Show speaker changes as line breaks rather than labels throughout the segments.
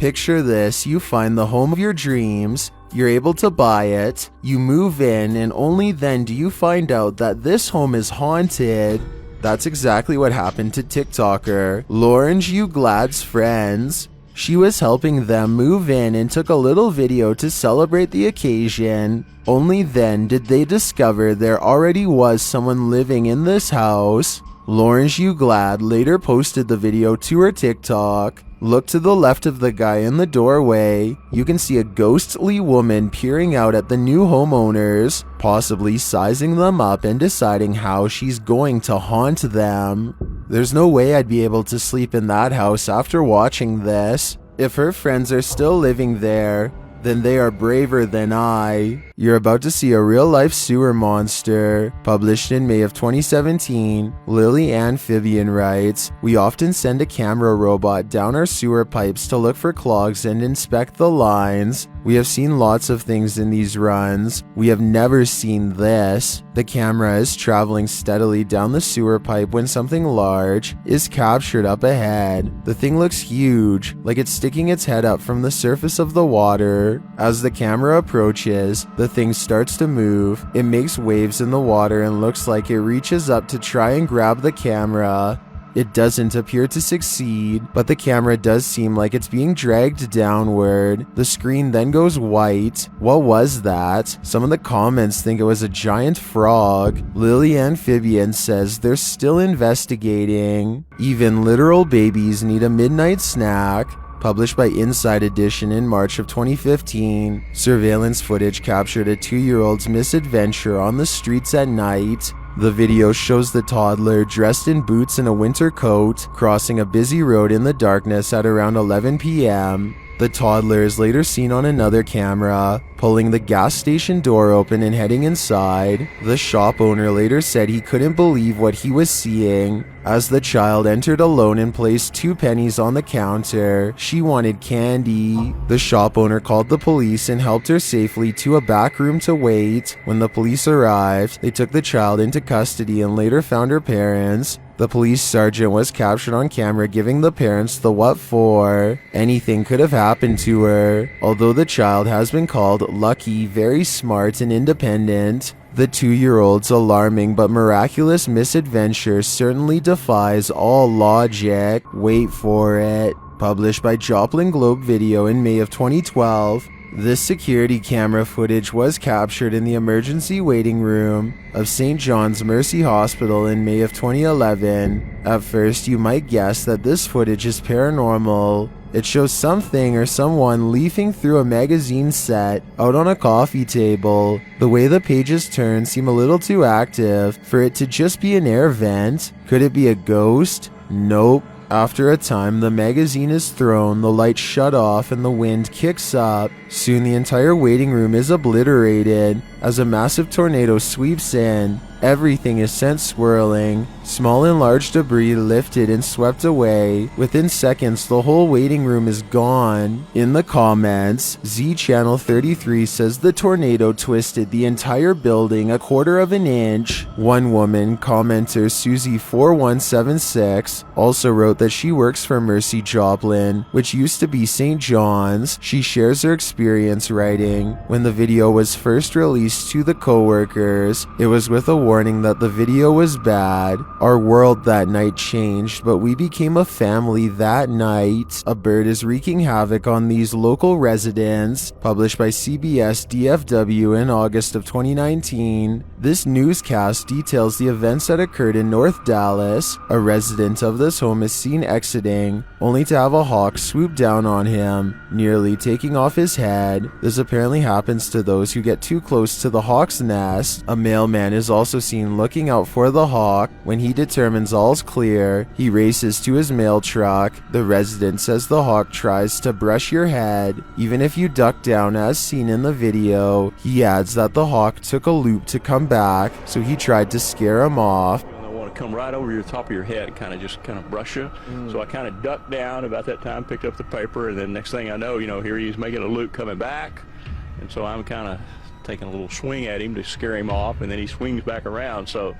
Picture this, you find the home of your dreams, you're able to buy it, you move in, and only then do you find out that this home is haunted. That's exactly what happened to TikToker Lauren Glad's friends. She was helping them move in and took a little video to celebrate the occasion. Only then did they discover there already was someone living in this house. Lauren Glad later posted the video to her TikTok. Look to the left of the guy in the doorway. You can see a ghostly woman peering out at the new homeowners, possibly sizing them up and deciding how she's going to haunt them. There's no way I'd be able to sleep in that house after watching this. If her friends are still living there, then they are braver than I. You're about to see a real-life sewer monster. Published in May of 2017, Lily Amphibian writes, "We often send a camera robot down our sewer pipes to look for clogs and inspect the lines. We have seen lots of things in these runs. We have never seen this." The camera is traveling steadily down the sewer pipe when something large is captured up ahead. The thing looks huge, like it's sticking its head up from the surface of the water. As the camera approaches, the thing starts to move. It makes waves in the water and looks like it reaches up to try and grab the camera. It doesn't appear to succeed, but the camera does seem like it's being dragged downward. The screen then goes white. What was that? Some of the comments think it was a giant frog. Lily Amphibian says they're still investigating. Even literal babies need a midnight snack. Published by Inside Edition in March of 2015, surveillance footage captured a 2-year-old's misadventure on the streets at night. The video shows the toddler dressed in boots and a winter coat crossing a busy road in the darkness at around 11 p.m. The toddler is later seen on another camera, pulling the gas station door open and heading inside. The shop owner later said he couldn't believe what he was seeing. As the child entered alone and placed 2 pennies on the counter, she wanted candy. The shop owner called the police and helped her safely to a back room to wait. When the police arrived, they took the child into custody and later found her parents. The police sergeant was captured on camera giving the parents the what for. Anything could have happened to her. Although the child has been called lucky, very smart, and independent, the 2-year-old's alarming but miraculous misadventure certainly defies all logic. Wait for it. Published by Joplin Globe Video in May of 2012. This security camera footage was captured in the emergency waiting room of St. John's Mercy Hospital in May of 2011. At first, you might guess that this footage is paranormal. It shows something or someone leafing through a magazine set out on a coffee table. The way the pages turn seem a little too active for it to just be an air vent. Could it be a ghost? Nope. After a time, the magazine is thrown, the lights shut off, and the wind kicks up. Soon the entire waiting room is obliterated as a massive tornado sweeps in. Everything is sent swirling. Small and large debris lifted and swept away. Within seconds, the whole waiting room is gone. In the comments, Z Channel 33 says the tornado twisted the entire building 1/4 of an inch. One woman, commenter Susie4176, also wrote that she works for Mercy Joplin, which used to be St. John's. She shares her experience writing, "When the video was first released to the co-workers, it was with a warning that the video was bad. Our world that night changed, but we became a family that night. A bird is wreaking havoc on these local residents." Published by CBS DFW in August of 2019. This newscast details the events that occurred in North Dallas. A resident of this home is seen exiting, only to have a hawk swoop down on him, nearly taking off his head. This apparently happens to those who get too close to the hawk's nest. A mailman is also seen looking out for the hawk. When he determines all's clear, he races to his mail truck. The resident says the hawk tries to brush your head, even if you duck down as seen in the video. He adds that the hawk took a loop to come back, so he tried to scare him off.
Come right over your top of your head, kind of brush you. So I kind of ducked down about that time, picked up the paper, and then next thing I know, here he's making a loop coming back, and so I'm kind of taking a little swing at him to scare him off, and then he swings back around. So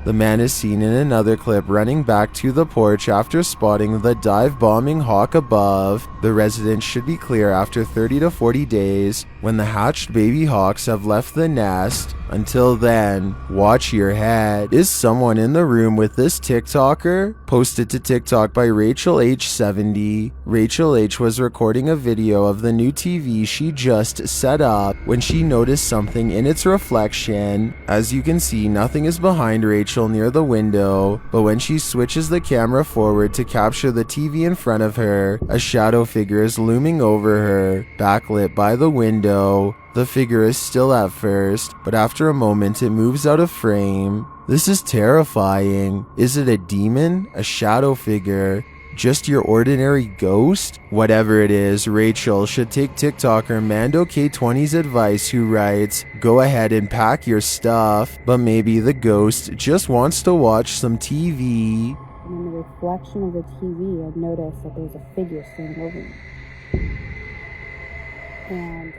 The man is seen in another clip running back to the porch after spotting the dive-bombing hawk above. The residence should be clear after 30 to 40 days when the hatched baby hawks have left the nest. Until then, watch your head. Is someone in the room with this TikToker? Posted to TikTok by Rachel H70. Rachel H was recording a video of the new TV she just set up when she noticed something in its reflection. As you can see, nothing is behind Rachel near the window, but when she switches the camera forward to capture the TV in front of her, a shadow figure is looming over her, backlit by the window. The figure is still at first, but after a moment it moves out of frame. This is terrifying. Is it a demon? A shadow figure? Just your ordinary ghost? Whatever it is, Rachel should take TikToker Mando K20's advice, who writes, "Go ahead and pack your stuff, but maybe the ghost just wants to watch some TV."
And in the reflection of the TV, I noticed that there's a figure standing over me. And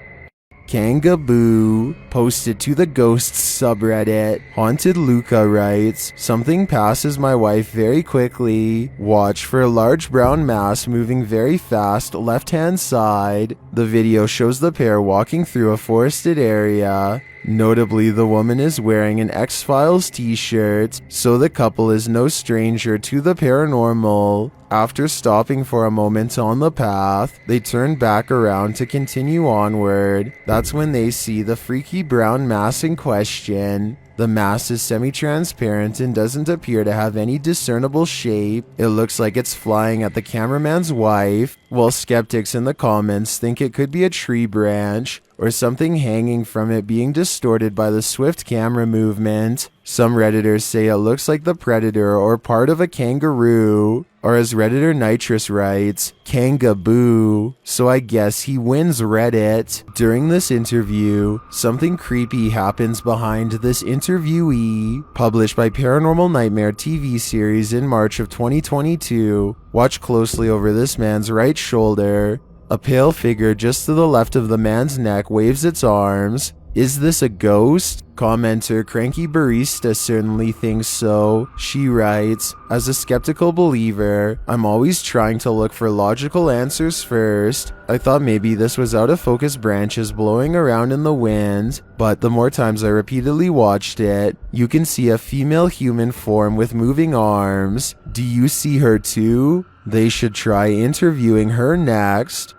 Kangaboo posted to the Ghosts subreddit. Haunted Luca writes, "Something passes my wife very quickly. Watch for a large brown mass moving very fast left-hand side." The video shows the pair walking through a forested area. Notably, the woman is wearing an X-Files t-shirt, so the couple is no stranger to the paranormal. After stopping for a moment on the path, they turn back around to continue onward. That's when they see the freaky brown mass in question. The mass is semi-transparent and doesn't appear to have any discernible shape. It looks like it's flying at the cameraman's wife, while skeptics in the comments think it could be a tree branch or something hanging from it being distorted by the swift camera movement. Some Redditors say it looks like the predator or part of a kangaroo. Or as Redditor Nitrous writes, Kangaboo. So I guess he wins Reddit. During this interview, something creepy happens behind this interviewee. Published by Paranormal Nightmare TV series in March of 2022. Watch closely over this man's right shoulder. A pale figure just to the left of the man's neck waves its arms. Is this a ghost? Commenter Cranky Barista certainly thinks so. She writes, "As a skeptical believer, I'm always trying to look for logical answers first. I thought maybe this was out of focus branches blowing around in the wind, but the more times I repeatedly watched it, you can see a female human form with moving arms. Do you see her too? They should try interviewing her next."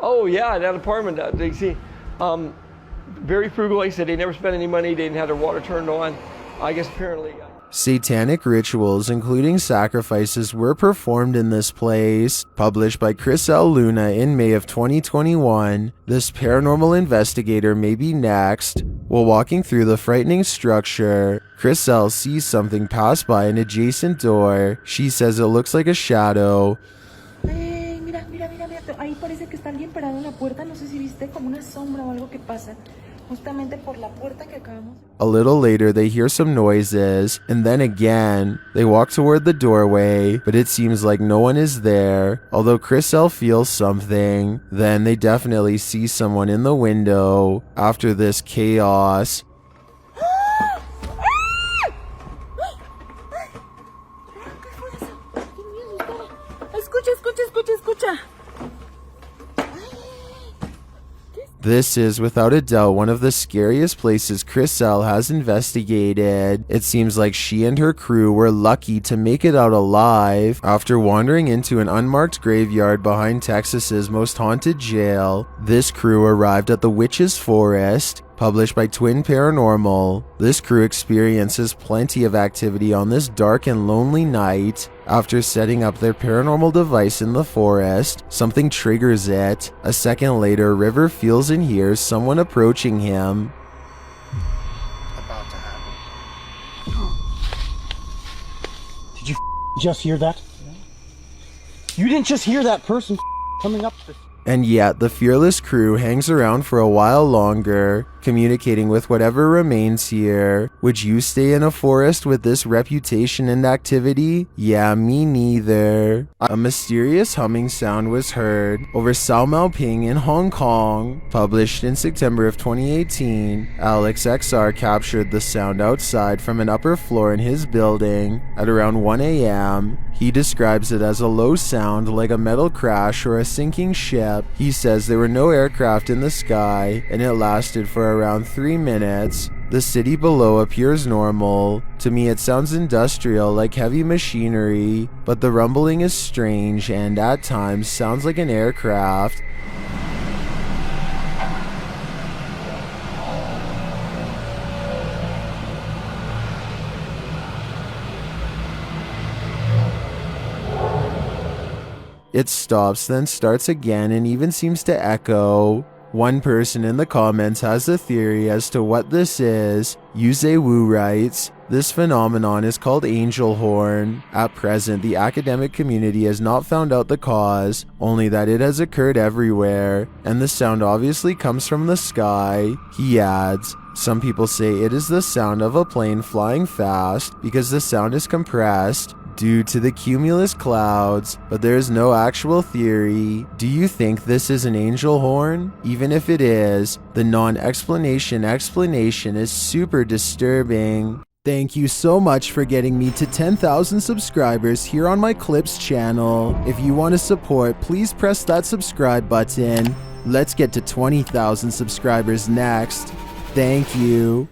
Oh yeah, that apartment, they see, very frugal. Like I said, they never spent any money. They didn't have their water turned on. I guess apparently.
Satanic rituals, including sacrifices, were performed in this place. Published by Chris L. Luna in May of 2021, this paranormal investigator may be next. While walking through the frightening structure, Chris L. sees something pass by an adjacent door. She says it looks like a shadow.
Ahí parece que está alguien parado en la puerta, no sé si viste como una sombra o algo que pasa justamente por la puerta que acabamos.
A little later, they hear some noises, and then again, they walk toward the doorway, but it seems like no one is there. Although Chris L feels something, then they definitely see someone in the window. After this chaos,
Escucha.
this is without a doubt one of the scariest places Chris L has investigated. It seems like she and her crew were lucky to make it out alive. After wandering into an unmarked graveyard behind Texas's most haunted jail, this crew arrived at the Witch's Forest. Published by Twin Paranormal, this crew experiences plenty of activity on this dark and lonely night. After setting up their paranormal device in the forest, something triggers it. A second later, River feels and hears someone approaching him.
About to happen.
Did you just hear that? You didn't just hear that person coming up the
And yet, the fearless crew hangs around for a while longer, communicating with whatever remains here. Would you stay in a forest with this reputation and activity? Yeah, me neither. A mysterious humming sound was heard over Sao Mau Ping in Hong Kong. Published in September of 2018, Alex XR captured the sound outside from an upper floor in his building at around 1 a.m. He describes it as a low sound like a metal crash or a sinking ship. He says there were no aircraft in the sky and it lasted for around 3 minutes. The city below appears normal. To me it sounds industrial like heavy machinery, but the rumbling is strange and at times sounds like an aircraft. It stops, then starts again and even seems to echo. One person in the comments has a theory as to what this is. Yuze Wu writes, "This phenomenon is called angel horn. At present, the academic community has not found out the cause, only that it has occurred everywhere, and the sound obviously comes from the sky." He adds, "Some people say it is the sound of a plane flying fast because the sound is compressed due to the cumulus clouds, but there is no actual theory. Do you think this is an angel horn? Even if it is, the non-explanation explanation is super disturbing." Thank you so much for getting me to 10,000 subscribers here on my Clips channel. If you want to support, please press that subscribe button. Let's get to 20,000 subscribers next. Thank you.